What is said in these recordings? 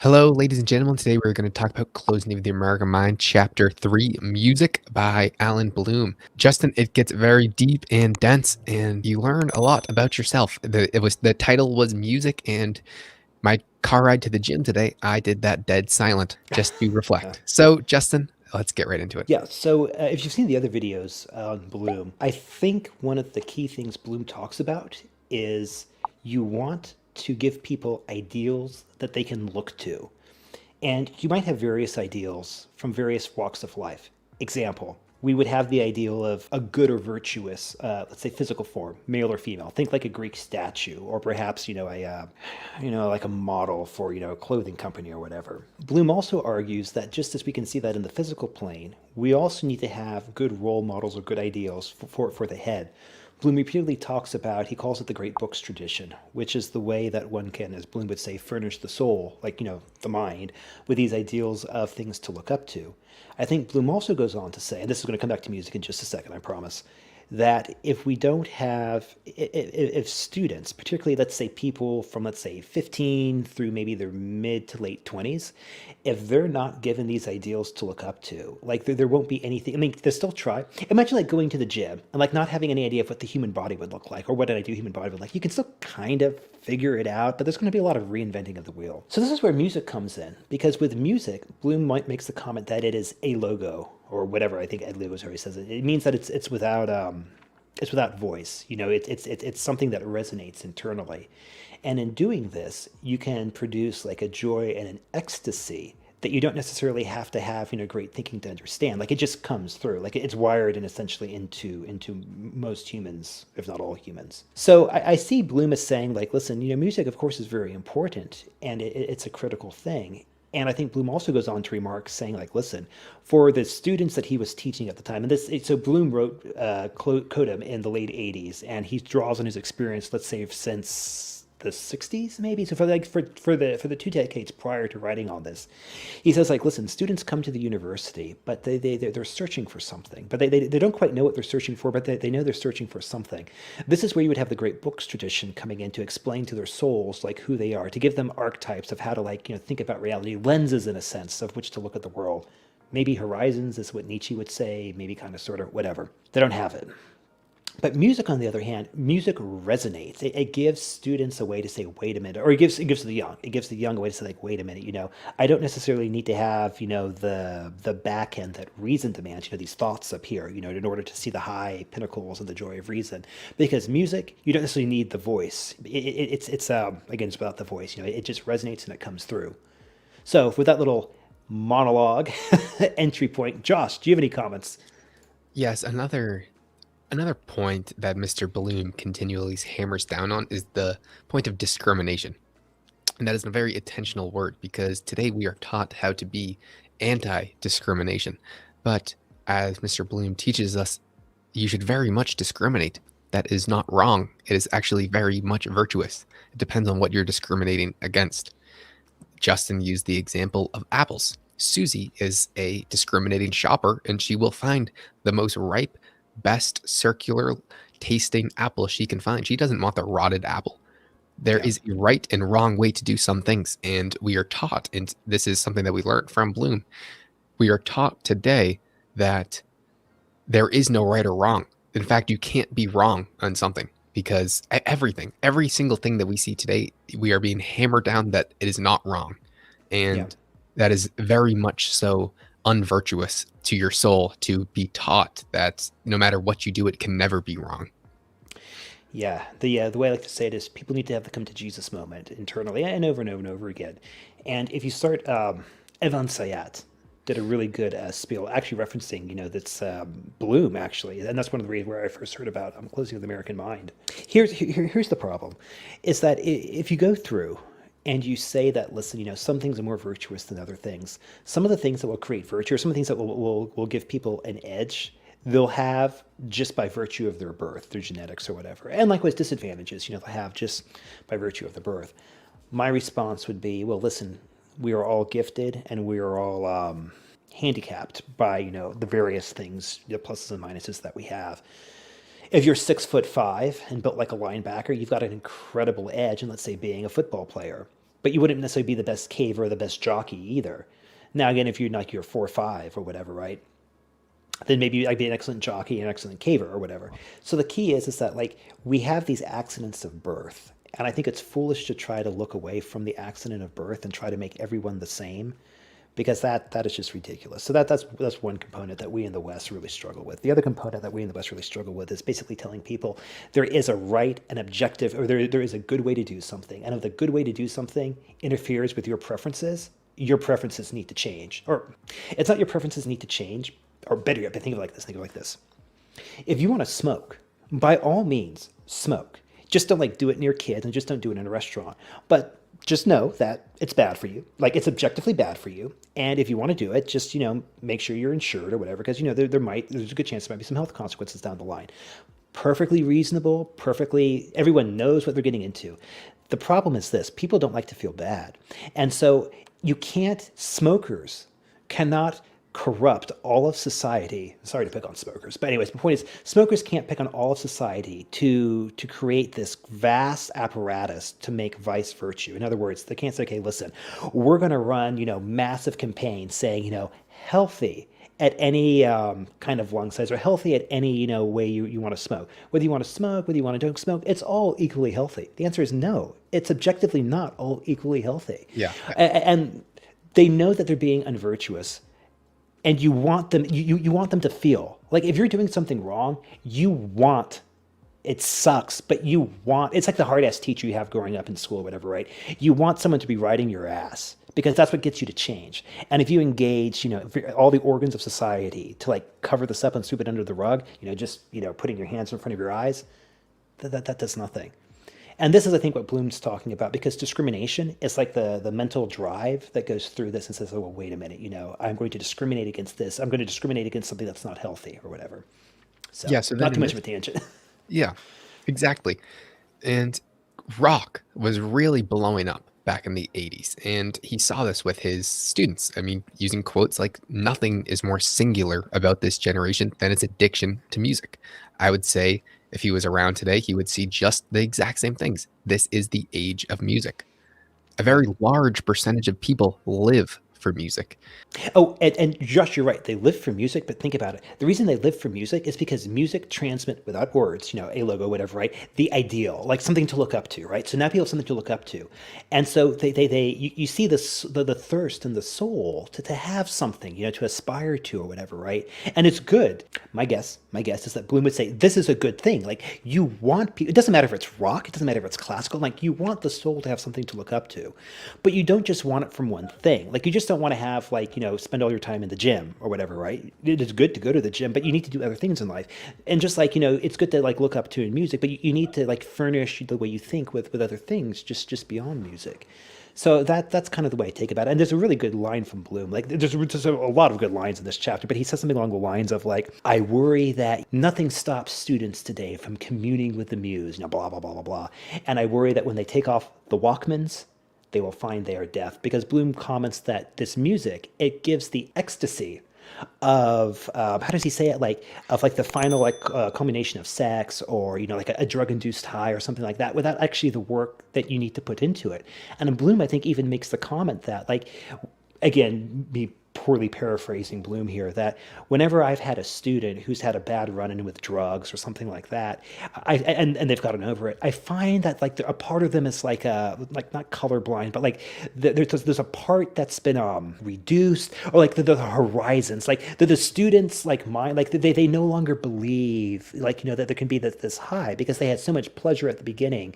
Hello, ladies and gentlemen. Today we're going to talk about Closing of the American Mind, Chapter 3, Music by Alan Bloom. Justin, it gets very deep and dense, and you learn a lot about yourself. The title was Music, and my car ride to the gym today, I did that dead silent just to Uh, reflect. So, Justin, let's get right into it. yeah, so if you've seen the other videos on Bloom, I think one of the key things Bloom talks about is you want to give people ideals that they can look to. And you might have various ideals from various walks of life. Example, we would have the ideal of a good or virtuous, let's say, physical form, male or female. Think like a Greek statue, or perhaps like a model for a clothing company or whatever. Bloom also argues that just as we can see that in the physical plane, we also need to have good role models or good ideals for the head. Bloom repeatedly talks about, he calls it the great books tradition, which is the way that one can, as Bloom would say, furnish the soul, like, the mind, with these ideals of things to look up to. I think Bloom also goes on to say, and this is going to come back to music in just a second, I promise, that if we don't have, if students, particularly let's say people from let's say 15 through maybe their mid to late 20s, if they're not given these ideals to look up to, like there won't be anything. I mean, they still try. Imagine like going to the gym and like not having any idea of what the human body would look like or what an ideal human body would look like. You can still kind of figure it out, but there's going to be a lot of reinventing of the wheel. So this is where music comes in, because with music, Bloom makes the comment that it is a logo or whatever. I think Ed Lewis already says it. It means that it's without voice. It's something that resonates internally, and in doing this, you can produce like a joy and an ecstasy that you don't necessarily have to have great thinking to understand. Like it just comes through. Like it's wired and essentially into most humans, if not all humans. So I see Bloom as saying like, listen, music of course is very important and it's a critical thing. And I think Bloom also goes on to remark saying like, listen, for the students that he was teaching at the time, and so Bloom wrote Codem in the late 80s, and he draws on his experience, let's say since the 60s maybe, so for the 2 decades prior to writing all this, he says like, listen, students come to the university but they're searching for something, but they don't quite know what they're searching for, but they know they're searching for something. This is where you would have the great books tradition coming in to explain to their souls like who they are, to give them archetypes of how to like think about reality, lenses in a sense of which to look at the world. Maybe horizons is what Nietzsche would say, maybe kind of sort of whatever. They don't have it. But music, on the other hand, music resonates. It gives students a way to say, wait a minute, or it gives the young a way to say, like, wait a minute, I don't necessarily need to have, the back end that reason demands, these thoughts up here, in order to see the high pinnacles and the joy of reason. Because music, you don't necessarily need the voice. It's again, it's without the voice, it just resonates and it comes through. So with that little monologue entry point, Josh, do you have any comments? Yes, another point that Mr. Bloom continually hammers down on is the point of discrimination. And that is a very intentional word because today we are taught how to be anti discrimination. But as Mr. Bloom teaches us, you should very much discriminate. That is not wrong. It is actually very much virtuous. It depends on what you're discriminating against. Justin used the example of apples. Susie is a discriminating shopper and she will find the most ripe, best circular tasting apple she can find. She doesn't want the rotted apple. There Yeah. is a right and wrong way to do some things, and we are taught, and this is something that we learned from Bloom. We are taught today that there is no right or wrong. In fact, you can't be wrong on something because everything, every single thing that we see today, we are being hammered down that it is not wrong. Yeah. And that is very much so unvirtuous to your soul to be taught that no matter what you do, it can never be wrong. Yeah, the way I like to say it is people need to have the come to Jesus moment internally and over and over and over again. And if you start, Evan Sayat did a really good spiel, actually referencing, that's Bloom actually, and that's one of the reasons where I first heard about Closing of the American Mind. Here's the problem, is that if you go through and you say that, listen, some things are more virtuous than other things. Some of the things that will create virtue, or some of the things that will give people an edge, they'll have just by virtue of their birth, their genetics or whatever. And likewise, disadvantages, they'll have just by virtue of the birth. My response would be, well, listen, we are all gifted and we are all handicapped by, the various things, the pluses and minuses that we have. If you're 6'5" and built like a linebacker, you've got an incredible edge in, let's say, being a football player. but you wouldn't necessarily be the best caver or the best jockey either. Now, again, if you're like you're 4 or 5 or whatever, right? Then maybe I'd be an excellent jockey, an excellent caver, or whatever. So the key is that like we have these accidents of birth, and I think it's foolish to try to look away from the accident of birth and try to make everyone the same, because that is just ridiculous. So that's one component that we in the West really struggle with. The other component that we in the West really struggle with is basically telling people there is a right, an objective, or there is a good way to do something, and if the good way to do something interferes with your preferences need to change. Or it's not your preferences need to change, or better yet, but think of it like this. Think of it like this. If you want to smoke, by all means, smoke. Just don't like do it near kids, and just don't do it in a restaurant. But just know that it's bad for you. Like it's objectively bad for you. And if you want to do it, just, make sure you're insured or whatever, because, there's a good chance there might be some health consequences down the line. Perfectly reasonable, everyone knows what they're getting into. The problem is this: people don't like to feel bad. And so smokers cannot corrupt all of society. Sorry to pick on smokers, but anyways, the point is smokers can't pick on all of society to create this vast apparatus to make vice virtue. In other words, they can't say, okay, listen, we're going to run, massive campaigns saying, healthy at any kind of lung size, or healthy at any, way you want to smoke. Whether you want to smoke, whether you want to don't smoke, it's all equally healthy. The answer is no. It's objectively not all equally healthy. Yeah. And they know that they're being unvirtuous, and you want them you want them to feel like if you're doing something wrong, it sucks, but it's like the hard ass teacher you have growing up in school or whatever, right? You want someone to be riding your ass, because that's what gets you to change. And if you engage, all the organs of society to like cover this up and sweep it under the rug, just putting your hands in front of your eyes, that does nothing. And this is, I think, what Bloom's talking about, because discrimination is like the mental drive that goes through this and says, oh, well, wait a minute, I'm going to discriminate against this. I'm going to discriminate against something that's not healthy or whatever. So, Yeah. So not then too much of a tangent. yeah, exactly. And rock was really blowing up back in the 80s. And he saw this with his students. I mean, using quotes like, nothing is more singular about this generation than its addiction to music. I would say if he was around today, he would see just the exact same things. This is the age of music. A very large percentage of people live for music. Oh, and Josh, you're right. They live for music, but think about it. The reason they live for music is because music transmit without words, a logo, whatever, right? The ideal, like something to look up to, right? So now people have something to look up to. And so you see this, the thirst in the soul to have something, to aspire to or whatever, right? And it's good. My guess is that Bloom would say, this is a good thing. Like you want people, it doesn't matter if it's rock, it doesn't matter if it's classical, like you want the soul to have something to look up to, but you don't just want it from one thing. Like you just don't want to have like, spend all your time in the gym or whatever, right? It is good to go to the gym, but you need to do other things in life. And just like, it's good to like look up to in music, but you need to like furnish the way you think with other things just beyond music. So that's kind of the way I take about it. And there's a really good line from Bloom. Like there's a lot of good lines in this chapter, but he says something along the lines of like, I worry that nothing stops students today from communing with the muse, blah, blah, blah, blah, blah. And I worry that when they take off the Walkmans, they will find they are deaf, because Bloom comments that this music, it gives the ecstasy of how does he say it, like of like the final like culmination of sex, or like a drug-induced high or something like that, without actually the work that you need to put into it. And Bloom, I think, even makes the comment that, like, again, me poorly paraphrasing Bloom here, that whenever I've had a student who's had a bad run-in with drugs or something like that, and they've gotten over it, I find that like a part of them is like not colorblind, but like there's a part that's been reduced, or like the horizons, like the students like mine, like they no longer believe like that there can be this high, because they had so much pleasure at the beginning.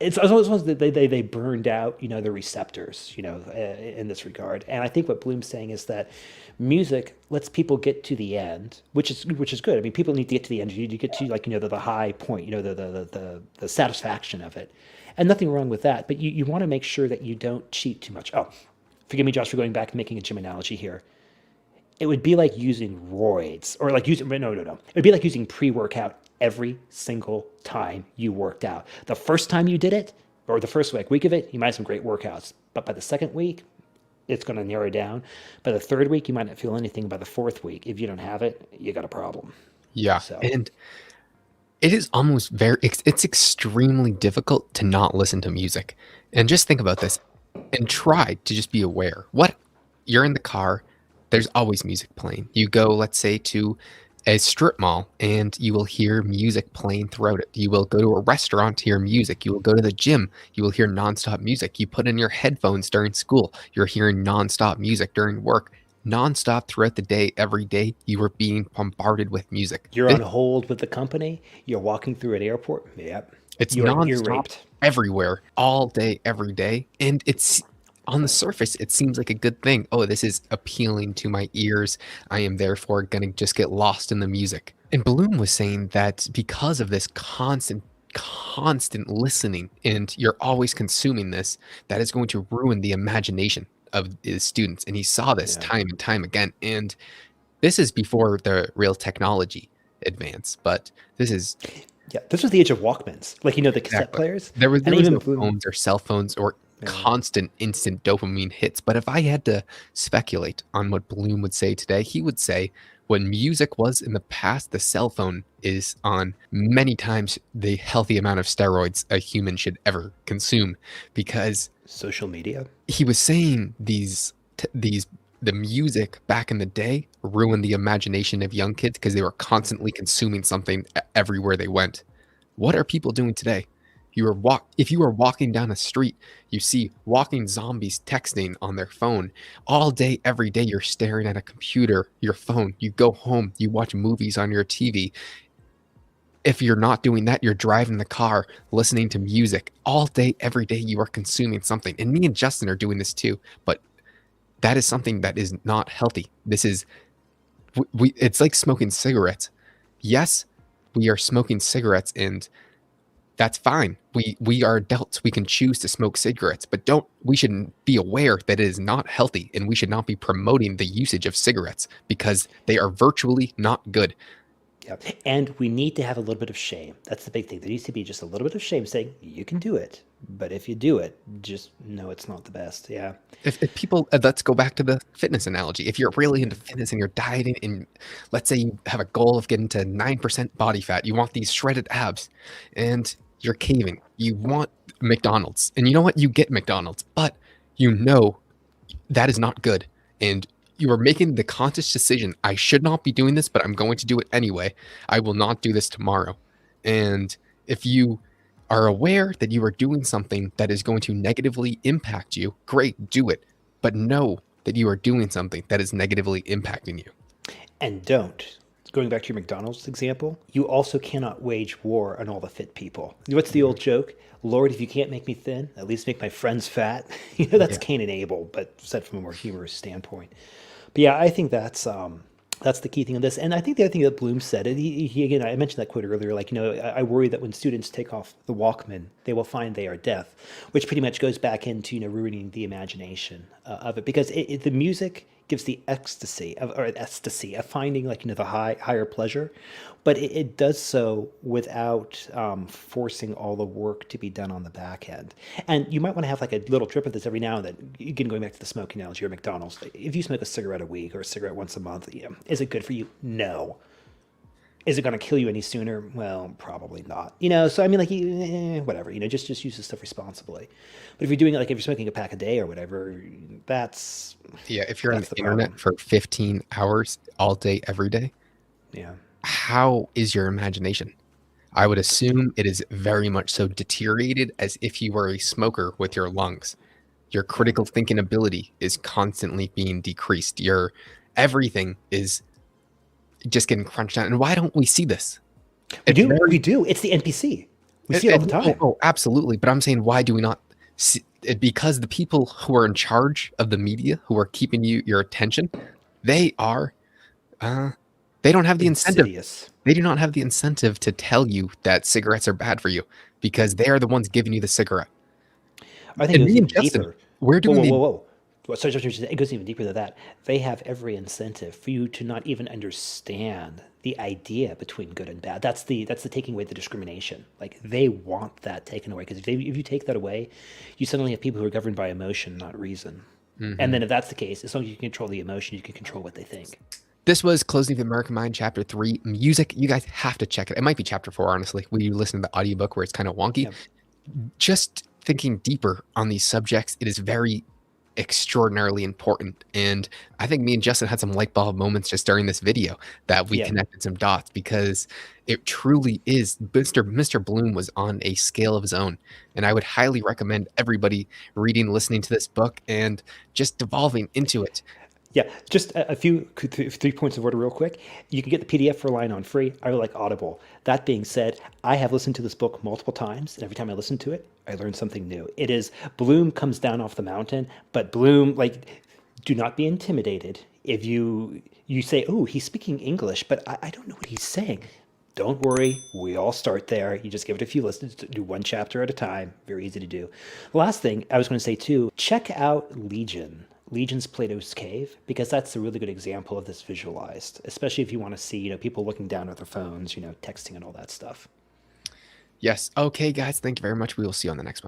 It's almost that they burned out, the receptors, in this regard. And I think what Bloom's saying is that music lets people get to the end, which is good. I mean, people need to get to the end. You get to like, the high point, the satisfaction of it, and nothing wrong with that. But you want to make sure that you don't cheat too much. Oh, forgive me, Josh, for going back and making a gym analogy here. It would be like using roids, or like using, no. It would be like using pre-workout every single time you worked out. The first time you did it, or the first week of it, you might have some great workouts. But by the second week, it's going to narrow down. By the third week, you might not feel anything. By the fourth week, if you don't have it, you got a problem. Yeah. So. And it is almost it's extremely difficult to not listen to music. And just think about this. and try to just be aware. What you're in the car, there's always music playing. You go, let's say, to a strip mall and you will hear music playing throughout it. You will go to a restaurant to hear music. You will go to the gym, you will hear nonstop music. You put in your headphones during school, you're hearing nonstop music during work. Nonstop throughout the day, every day, you are being bombarded with music. You're on hold with the company. You're walking through an airport. Yep. It's You're ear nonstop raped. everywhere, all day, every day, and it's on the surface, it seems like a good thing. Oh, this is appealing to my ears. I am therefore gonna just get lost in the music. And Bloom was saying that because of this constant listening, and you're always consuming this, that is going to ruin the imagination of his students. And he saw this Yeah. time and time again. And this is before the real technology advance, but this is Yeah. This was the age of Walkmans, like, the cassette exactly. players. There was And no even Bloom. phones or cell phones or Yeah. constant instant dopamine hits, but if I had to speculate on what Bloom would say today, he would say when music was in the past, the cell phone is on many times the healthy amount of steroids a human should ever consume, because Social media. he was saying the music back in the day ruined the imagination of young kids because they were constantly consuming something everywhere they went. What are people doing today? If you are walking down a street, you see walking zombies texting on their phone all day, every day. You're staring at a computer, your phone. You go home, you watch movies on your TV. If you're not doing that, you're driving the car, listening to music all day, every day. You are consuming something, and me and Justin are doing this too. But that is something that is not healthy. This is it's like smoking cigarettes. Yes, we are smoking cigarettes, and that's fine. We are adults. We can choose to smoke cigarettes, but we should be aware that it is not healthy, and we should not be promoting the usage of cigarettes because they are virtually not good. Yeah. And we need to have a little bit of shame. That's the big thing. There needs to be just a little bit of shame saying, you can do it. But if you do it, just know it's not the best. Yeah. If people, let's go back to the fitness analogy. If you're really into fitness and you're dieting, and let's say you have a goal of getting to 9% body fat, you want these shredded abs, and you're caving. You want McDonald's, and you know what? You get McDonald's, but you know that is not good, and you are making the conscious decision. I should not be doing this, but I'm going to do it anyway. I will not do this tomorrow. And if you are aware that you are doing something that is going to negatively impact you, great, do it. But know that you are doing something that is negatively impacting you. And don't. Going back to your McDonald's example, you also cannot wage war on all the fit people. What's the old joke? Lord, if you can't make me thin, at least make my friends fat. That's Yeah. Cain and Abel, but said from a more humorous standpoint. But yeah, I think that's the key thing of this. And I think the other thing that Bloom said, and he again, I mentioned that quote earlier, like, I worry that when students take off the Walkman, they will find they are deaf, which pretty much goes back into, ruining the imagination of it, because the music gives the ecstasy of finding, like, the higher pleasure, but it does so without forcing all the work to be done on the back end. And you might want to have like a little trip of this every now and then. Again, going back to the smoking analogy or McDonald's, if you smoke a cigarette a week or a cigarette once a month, is it good for you? No. Is it going to kill you any sooner? Well, probably not. So I mean, like, whatever. Just use this stuff responsibly. But if you're doing it, like, if you're smoking a pack a day or whatever, that's Yeah. If you're on that's the the internet problem. for 15 hours all day, every day, Yeah. how is your imagination? I would assume it is very much so deteriorated as if you were a smoker with your lungs. Your Yeah. critical thinking ability is constantly being decreased. Your everything is just getting crunched down. And why don't we see this? We It's do. very We do. It's the NPC. We see it all the time. absolutely. But I'm saying, why do we not see it? Because the people who are in charge of the media, who are keeping your attention, they are they don't have the incentive. Insidious. They do not have the incentive to tell you that cigarettes are bad for you because they are the ones giving you the cigarette. I think it And goes me and even Justin, deeper. we're Whoa, doing whoa, the whoa, whoa. Well, sorry, it goes even deeper than that. They have every incentive for you to not even understand the idea between good and bad. That's the taking away the discrimination. Like, they want that taken away, because if you take that away, you suddenly have people who are governed by emotion, not reason. And then if that's the case, as long as you can control the emotion, you can control what they think. This was Closing the American Mind, Chapter 3, Music. You guys have to check it. It might be Chapter 4, honestly. We listen to the audiobook where it's kind of wonky. Yeah. Just thinking deeper on these subjects, it is very extraordinarily important. And I think me and Justin had some light bulb moments just during this video that we Yeah. connected some dots because it truly is Mr. Bloom was on a scale of his own. And I would highly recommend everybody reading, listening to this book, and just devolving into it. Yeah, just a few 3 points of order real quick. You can get the PDF for Line on free. I like Audible. That being said, I have listened to this book multiple times, and every time I listen to it, I learn something new. It is Bloom comes down off the mountain, but Bloom, like, do not be intimidated if you say, "Oh, he's speaking English, but I don't know what he's saying." Don't worry, we all start there. You just give it a few listens, do one chapter at a time. Very easy to do. The last thing I was going to say too, check out Legion. Legion's Plato's Cave, because that's a really good example of this visualized, especially if you want to see, people looking down at their phones, texting and all that stuff. Yes. Okay, guys. Thank you very much. We will see you on the next one.